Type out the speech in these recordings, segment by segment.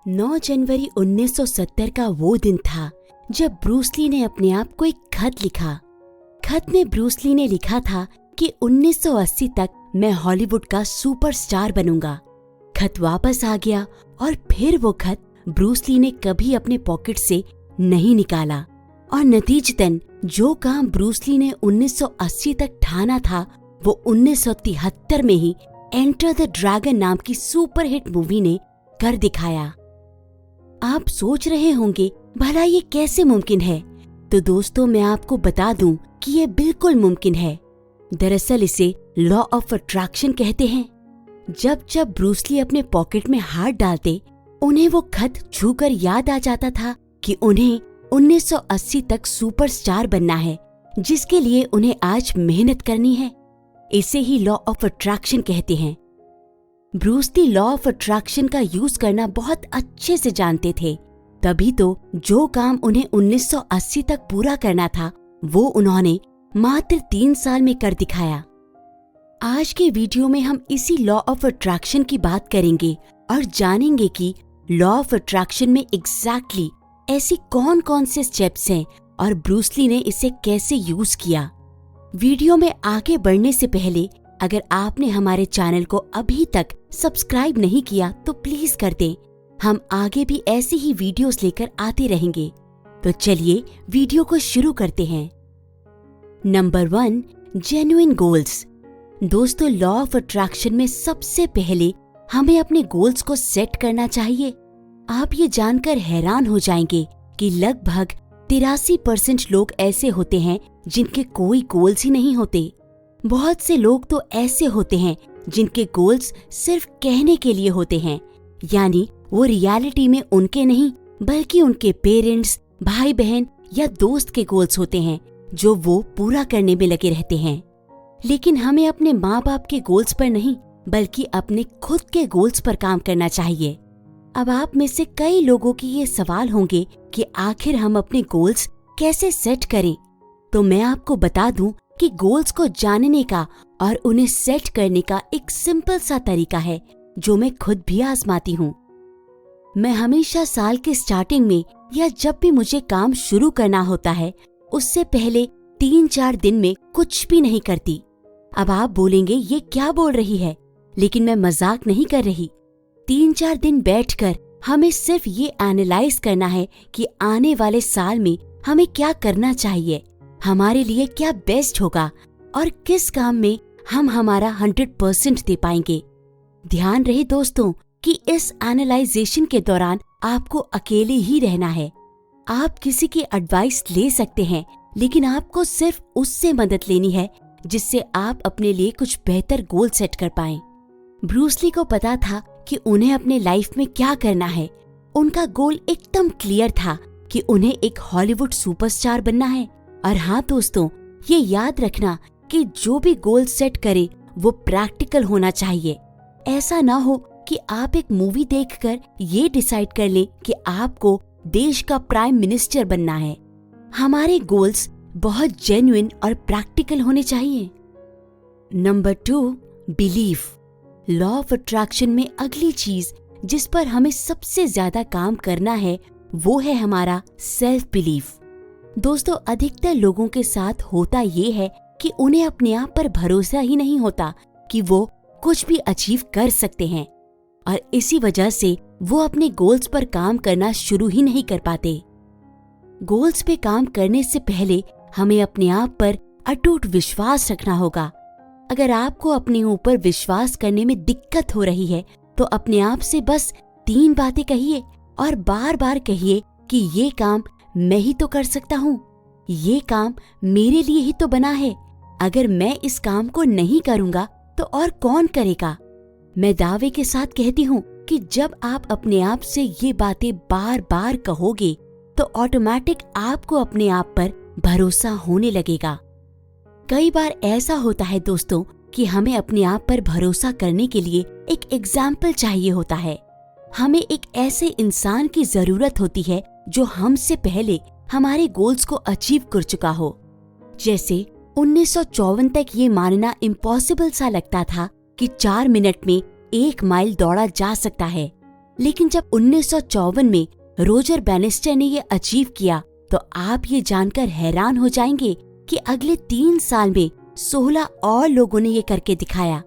9 जनवरी 1970 का वो दिन था जब ब्रूस ली ने अपने आप को एक खत लिखा। खत में ब्रूस ली ने लिखा था कि 1980 तक मैं हॉलीवुड का सुपरस्टार बनूंगा। खत वापस आ गया और फिर वो खत ब्रूस ली ने कभी अपने पॉकेट से नहीं निकाला और नतीजतन जो काम ब्रूस ली ने 1980 तक ठाना था वो 1973 में ही एंटर द ड्रैगन नाम की सुपरहिट मूवी ने कर दिखाया। आप सोच रहे होंगे भला ये कैसे मुमकिन है? तो दोस्तों मैं आपको बता दूं कि ये बिल्कुल मुमकिन है। दरअसल इसे लॉ ऑफ अट्रैक्शन कहते हैं। जब जब ब्रूस ली अपने पॉकेट में हाथ डालते उन्हें वो खत छूकर याद आ जाता था कि उन्हें 1980 तक सुपरस्टार बनना है, जिसके लिए उन्हें आज मेहनत करनी है। इसे ही लॉ ऑफ अट्रैक्शन कहते हैं। Bruce Lee law of attraction का यूज करना बहुत अच्छे से जानते थे, तभी तो जो काम उन्हें 1980 तक पूरा करना था वो उन्होंने मात्र 3 साल में कर दिखाया। आज के वीडियो में हम इसी लॉ ऑफ अट्रैक्शन की बात करेंगे और जानेंगे कि लॉ ऑफ अट्रैक्शन में एग्जैक्टली ऐसी कौन कौन से स्टेप्स हैं और ब्रूस ली ने इसे कैसे यूज किया। वीडियो में आगे बढ़ने से पहले अगर आपने हमारे चैनल को अभी तक सब्सक्राइब नहीं किया तो प्लीज कर दें। हम आगे भी ऐसी ही वीडियोस लेकर आते रहेंगे। तो चलिए वीडियो को शुरू करते हैं। Number 1, genuine goals. दोस्तों लॉ ऑफ अट्रैक्शन में सबसे पहले हमें अपने गोल्स को सेट करना चाहिए। आप ये जानकर हैरान हो जाएंगे कि लगभग 83% लोग ऐसे होते हैं जिनके कोई गोल्स ही नहीं होते। बहुत से लोग तो ऐसे होते हैं जिनके गोल्स सिर्फ कहने के लिए होते हैं, यानी वो रियलिटी में उनके नहीं बल्कि उनके पेरेंट्स, भाई बहन या दोस्त के गोल्स होते हैं जो वो पूरा करने में लगे रहते हैं। लेकिन हमें अपने माँ बाप के गोल्स पर नहीं बल्कि अपने खुद के गोल्स पर काम करना चाहिए। अब आप में से कई लोगों की ये सवाल होंगे कि आखिर हम अपने गोल्स कैसे सेट करें। तो मैं आपको बता दूं कि गोल्स को जानने का और उन्हें सेट करने का एक सिंपल सा तरीका है जो मैं खुद भी आजमाती हूँ। मैं हमेशा साल के स्टार्टिंग में या जब भी मुझे काम शुरू करना होता है उससे पहले 3-4 दिन में कुछ भी नहीं करती। अब आप बोलेंगे ये क्या बोल रही है, लेकिन मैं मजाक नहीं कर रही। 3-4 दिन बैठकर हमें सिर्फ ये एनालाइज करना है कि आने वाले साल में हमें क्या करना चाहिए, हमारे लिए क्या बेस्ट होगा और किस काम में हम हमारा 100% दे पाएंगे। ध्यान रहे दोस्तों कि इस एनालाइजेशन के दौरान आपको अकेले ही रहना है। आप किसी की एडवाइस ले सकते हैं, लेकिन आपको सिर्फ उससे मदद लेनी है जिससे आप अपने लिए कुछ बेहतर गोल सेट कर पाएं। ब्रूस ली को पता था कि उन्हें अपने लाइफ में क्या करना है। उनका गोल एकदम क्लियर था कि उन्हें एक हॉलीवुड सुपरस्टार बनना है। और हाँ दोस्तों, ये याद रखना कि जो भी गोल सेट करे वो प्रैक्टिकल होना चाहिए। ऐसा ना हो कि आप एक मूवी देखकर ये डिसाइड कर लें कि आपको देश का प्राइम मिनिस्टर बनना है। हमारे गोल्स बहुत जेन्युइन और प्रैक्टिकल होने चाहिए। Number 2, belief. Law of attraction में अगली चीज जिस पर हमें सबसे ज्यादा काम करना है वो है हमारा सेल्फ बिलीफ। दोस्तों अधिकतर लोगों के साथ होता ये है कि उन्हें अपने आप पर भरोसा ही नहीं होता कि वो कुछ भी अचीव कर सकते हैं और इसी वजह से वो अपने गोल्स पर काम करना शुरू ही नहीं कर पाते। गोल्स पे काम करने से पहले हमें अपने आप पर अटूट विश्वास रखना होगा। अगर आपको अपने ऊपर विश्वास करने में दिक्कत हो रही है तो अपने आप से बस 3 बातें कहिए और बार बार कहिए कि ये काम मैं ही तो कर सकता हूँ, ये काम मेरे लिए ही तो बना है। अगर मैं इस काम को नहीं करूँगा तो और कौन करेगा। मैं दावे के साथ कहती हूँ कि जब आप अपने आप से ये बातें बार बार कहोगे तो ऑटोमेटिक आपको अपने आप पर भरोसा होने लगेगा। कई बार ऐसा होता है दोस्तों कि हमें अपने आप पर भरोसा करने के लिए एक एग्जाम्पल चाहिए होता है। हमें एक ऐसे इंसान की जरूरत होती है जो हमसे पहले हमारे गोल्स को अचीव कर चुका हो। जैसे 1954 तक ये मानना इम्पॉसिबल सा लगता था कि 4 मिनट में 1 माइल दौड़ा जा सकता है। लेकिन जब 1954 में रोजर बैनिस्टर ने ये अचीव किया तो आप ये जानकर हैरान हो जाएंगे कि अगले 3 साल में 16 और लोगों ने ये करके दिखाया।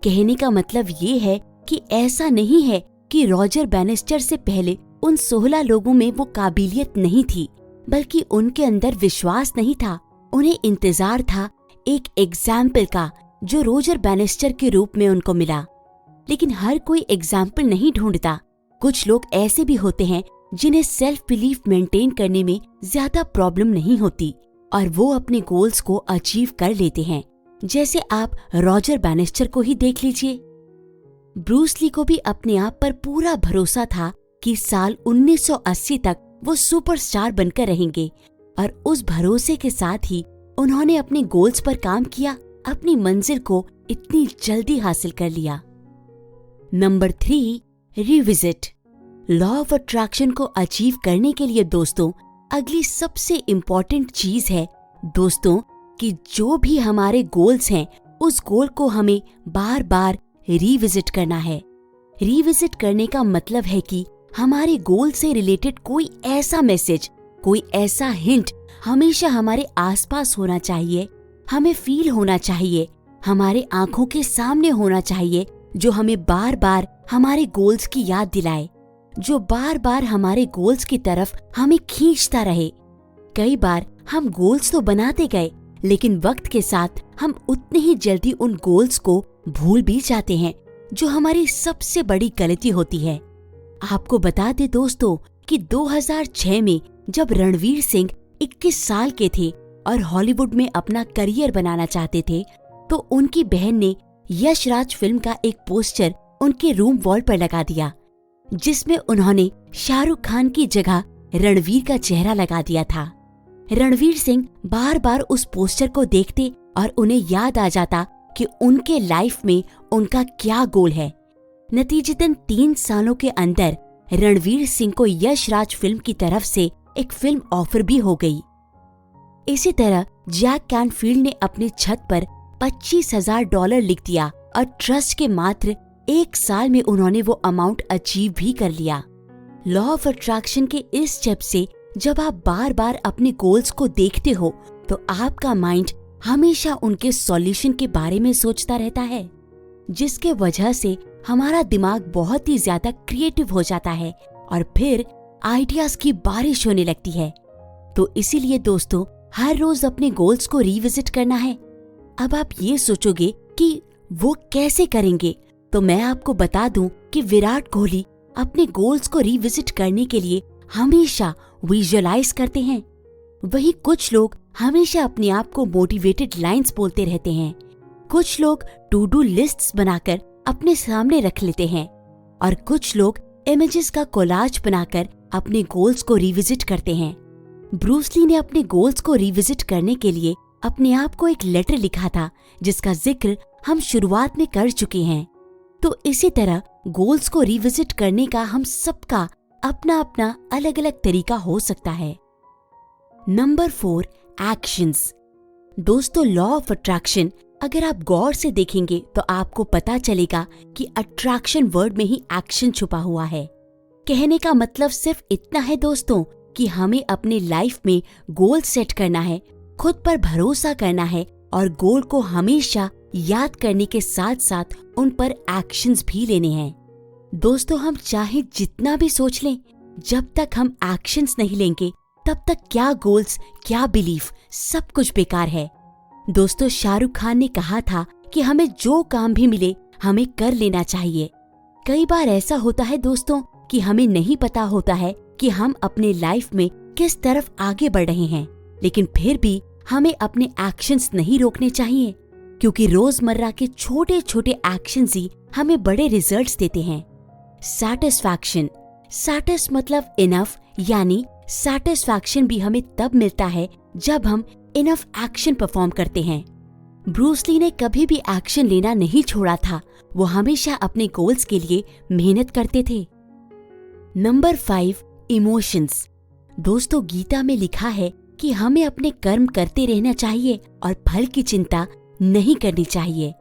कहने का मतलब ये है कि ऐसा नहीं है कि रोजर बैनिस्टर से पहले उन 16 लोगों में वो काबिलियत नहीं थी, बल्कि उनके अंदर विश्वास नहीं था। उन्हें इंतजार था एक एग्जाम्पल का जो रोजर बैनिस्टर के रूप में उनको मिला। लेकिन हर कोई एग्जाम्पल नहीं ढूंढता। कुछ लोग ऐसे भी होते हैं जिन्हें सेल्फ बिलीफ मेंटेन करने में ज्यादा प्रॉब्लम नहीं होती और वो अपने गोल्स को अचीव कर लेते हैं। जैसे आप रोजर बैनिस्टर को ही देख लीजिए। ब्रूस ली को भी अपने आप पर पूरा भरोसा था कि साल 1980 तक वो सुपरस्टार बनकर रहेंगे और उस भरोसे के साथ ही उन्होंने अपने गोल्स पर काम किया, अपनी मंजिल को इतनी जल्दी हासिल कर लिया। Number 3, revisit. Law of attraction को अचीव करने के लिए दोस्तों अगली सबसे इम्पोर्टेंट चीज है दोस्तों कि जो भी हमारे गोल्स हैं उस गोल को हमें बार बार रिविजिट करना है। रिविजिट करने का मतलब है कि हमारे गोल से रिलेटेड कोई ऐसा मैसेज, कोई ऐसा हिंट हमेशा हमारे आसपास होना चाहिए, हमें फील होना चाहिए, हमारे आंखों के सामने होना चाहिए, जो हमें बार बार हमारे गोल्स की याद दिलाए, जो बार बार हमारे गोल्स की तरफ हमें खींचता रहे। कई बार हम गोल्स तो बनाते गए, लेकिन वक्त के साथ हम उतने ही जल्दी उन गोल्स को भूल भी जाते हैं, जो हमारी सबसे बड़ी गलती होती है। आपको बता दें दोस्तों कि 2006 में जब रणवीर सिंह 21 साल के थे और हॉलीवुड में अपना करियर बनाना चाहते थे, तो उनकी बहन ने यश राज फिल्म का एक पोस्टर उनके रूम वॉल पर लगा दिया, जिसमें उन्होंने शाहरुख खान की जगह रणवीर का चेहरा लगा दिया था। रणवीर सिंह बार बार उस पोस्टर को देखते और उन्हें याद आ जाता कि उनके लाइफ में उनका क्या गोल है। नतीजतन 3 सालों के अंदर रणवीर सिंह को यश राज फिल्म की तरफ से एक फिल्म ऑफर भी हो गई। इसी तरह जैक कैनफील्ड ने अपनी छत पर $25,000 लिख दिया और ट्रस्ट के मात्र 1 साल में उन्होंने वो अमाउंट अचीव भी कर लिया। लॉ ऑफ अट्रैक्शन के इस स्टेप से जब आप बार बार अपने गोल्स को देखते हो तो आपका माइंड हमेशा उनके सॉल्यूशन के बारे में सोचता रहता है, जिसके वजह से हमारा दिमाग बहुत ही ज्यादा क्रिएटिव हो जाता है और फिर आइडियाज की बारिश होने लगती है। तो इसीलिए दोस्तों हर रोज अपने गोल्स को रिविजिट करना है। अब आप ये सोचोगे कि वो कैसे करेंगे, तो मैं आपको बता दूं कि विराट कोहली अपने गोल्स को रिविजिट करने के लिए हमेशा विजुअलाइज करते हैं। वहीं कुछ लोग हमेशा अपने आप को मोटिवेटेड लाइंस बोलते रहते हैं। कुछ लोग टू डू लिस्ट्स बनाकर अपने सामने रख लेते हैं और कुछ लोग इमेजेस का कोलाज बनाकर अपने गोल्स को रिविजिट करते हैं। ब्रूस ली ने अपने गोल्स को रिविजिट करने के लिए अपने आप को एक लेटर लिखा था, जिसका जिक्र हम शुरुआत में कर चुके हैं। तो इसी तरह गोल्स को रिविजिट करने का हम सबका अपना अपना अलग अलग तरीका हो सकता है। Number 4, actions. दोस्तों लॉ ऑफ अट्रैक्शन अगर आप गौर से देखेंगे तो आपको पता चलेगा कि अट्रैक्शन वर्ड में ही एक्शन छुपा हुआ है। कहने का मतलब सिर्फ इतना है दोस्तों कि हमें अपने लाइफ में गोल सेट करना है, खुद पर भरोसा करना है और गोल को हमेशा याद करने के साथ साथ उन पर एक्शंस भी लेने हैं। दोस्तों हम चाहे जितना भी सोच लें, जब तक हम एक्शंस नहीं लेंगे तब तक क्या गोल्स, क्या बिलीफ, सब कुछ बेकार है। दोस्तों शाहरुख खान ने कहा था कि हमें जो काम भी मिले हमें कर लेना चाहिए। कई बार ऐसा होता है दोस्तों कि हमें नहीं पता होता है कि हम अपने लाइफ में किस तरफ आगे बढ़ रहे हैं, लेकिन फिर भी हमें अपने एक्शंस नहीं रोकने चाहिए, क्योंकि रोजमर्रा के छोटे छोटे एक्शंस ही हमें बड़े रिजल्ट्स देते हैं। सैटिस्फैक्शन, सैटिस मतलब इनफ, यानी सैटिस्फैक्शन भी हमें तब मिलता है जब हम इनफ एक्शन परफॉर्म करते हैं। ब्रूस ली ने कभी भी एक्शन लेना नहीं छोड़ा था, वो हमेशा अपने गोल्स के लिए मेहनत करते थे। Number 5, emotions. दोस्तों गीता में लिखा है कि हमें अपने कर्म करते रहना चाहिए और फल की चिंता नहीं करनी चाहिए।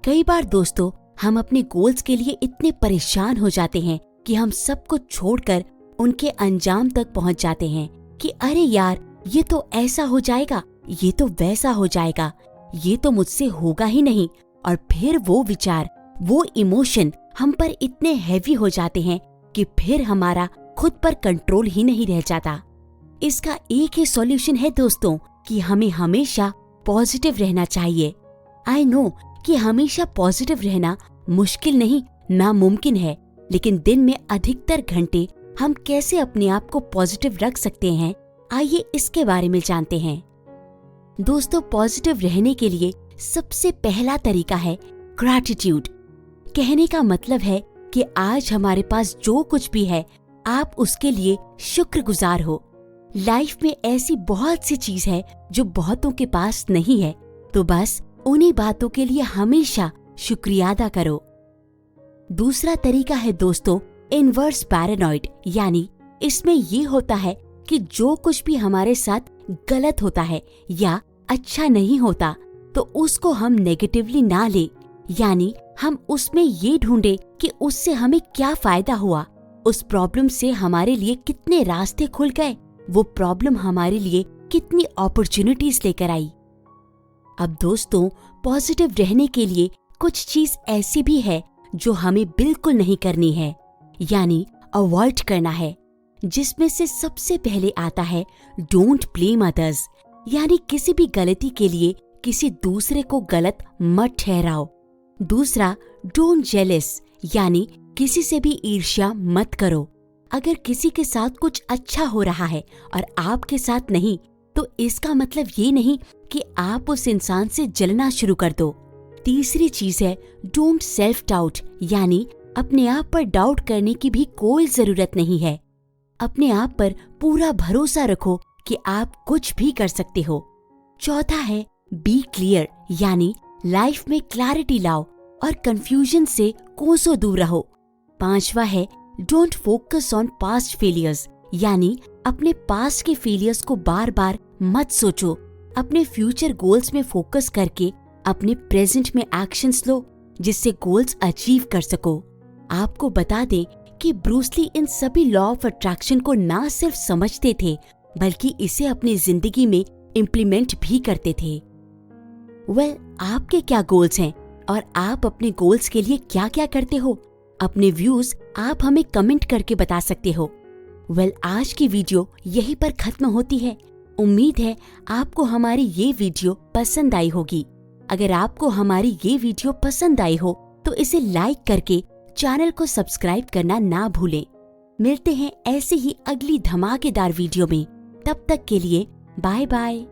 कई बार दोस्तों हम अपने गोल्स के लिए इतने परेशान हो जाते हैं कि हम सब कुछ छोड़कर उनके अंजाम तक पहुंच जाते हैं कि अरे यार, ये तो ऐसा हो जाएगा, ये तो वैसा हो जाएगा, ये तो मुझसे होगा ही नहीं। और फिर वो विचार, वो इमोशन हम पर इतने हैवी हो जाते हैं कि फिर हमारा खुद पर कंट्रोल ही नहीं रह जाता। इसका एक ही सॉल्यूशन है दोस्तों कि हमें हमेशा पॉजिटिव रहना चाहिए। आई नो कि हमेशा पॉजिटिव रहना मुश्किल नहीं, नामुमकिन है, लेकिन दिन में अधिकतर घंटे हम कैसे अपने आप को पॉजिटिव रख सकते हैं, आइए इसके बारे में जानते हैं। दोस्तों, पॉजिटिव रहने के लिए सबसे पहला तरीका है ग्रैटिट्यूड। कहने का मतलब है कि आज हमारे पास जो कुछ भी है, आप उसके लिए शुक्रगुजार हो। लाइफ में ऐसी बहुत सी चीज है जो बहुतों के पास नहीं है, तो बस उन्हीं बातों के लिए हमेशा शुक्रिया अदा करो। दूसरा तरीका है दोस्तों इनवर्स पैरानॉइड, यानी इसमें ये होता है कि जो कुछ भी हमारे साथ गलत होता है या अच्छा नहीं होता, तो उसको हम नेगेटिवली ना ले, यानी हम उसमें ये ढूंढे कि उससे हमें क्या फायदा हुआ, उस प्रॉब्लम से हमारे लिए कितने रास्ते खुल गए, वो प्रॉब्लम हमारे लिए कितनी अपॉर्चुनिटीज लेकर आई। अब दोस्तों, पॉजिटिव रहने के लिए कुछ चीज ऐसी भी है जो हमें बिल्कुल नहीं करनी है, यानी अवॉइड करना है, जिसमें से सबसे पहले आता है डोंट ब्लेम अदर्स, यानी किसी भी गलती के लिए किसी दूसरे को गलत मत ठहराओ। दूसरा, डोंट जेलस, यानी किसी से भी ईर्ष्या मत करो। अगर किसी के साथ कुछ अच्छा हो रहा है और आपके साथ नहीं, तो इसका मतलब ये नहीं कि आप उस इंसान से जलना शुरू कर दो। तीसरी चीज है डोंट सेल्फ डाउट, यानी अपने आप पर डाउट करने की भी कोई जरूरत नहीं है। अपने आप पर पूरा भरोसा रखो कि आप कुछ भी कर सकते हो। चौथा है बी क्लियर, यानी लाइफ में क्लैरिटी लाओ और कंफ्यूजन से कोसों दूर रहो। पांचवा है don't focus on past failures, यानी अपने पास्ट के फेलियर्स को बार बार मत सोचो। अपने फ्यूचर गोल्स में फोकस करके अपने प्रेजेंट में एक्शंस लो, जिससे गोल्स अचीव कर सको। आपको बता दें कि ब्रूस ली इन सभी लॉ ऑफ अट्रैक्शन को ना सिर्फ समझते थे, बल्कि इसे अपनी जिंदगी में इम्प्लीमेंट भी करते थे। आपके क्या गोल्स हैं और आप अपने गोल्स के लिए क्या क्या करते हो? अपने व्यूज आप हमें कमेंट करके बता सकते हो। आज की वीडियो यहीं पर खत्म होती है। उम्मीद है आपको हमारी ये वीडियो पसंद आई होगी। अगर आपको हमारी ये वीडियो पसंद आई हो तो इसे लाइक करके चैनल को सब्सक्राइब करना ना भूलें। मिलते हैं ऐसे ही अगली धमाकेदार वीडियो में। तब तक के लिए बाय बाय।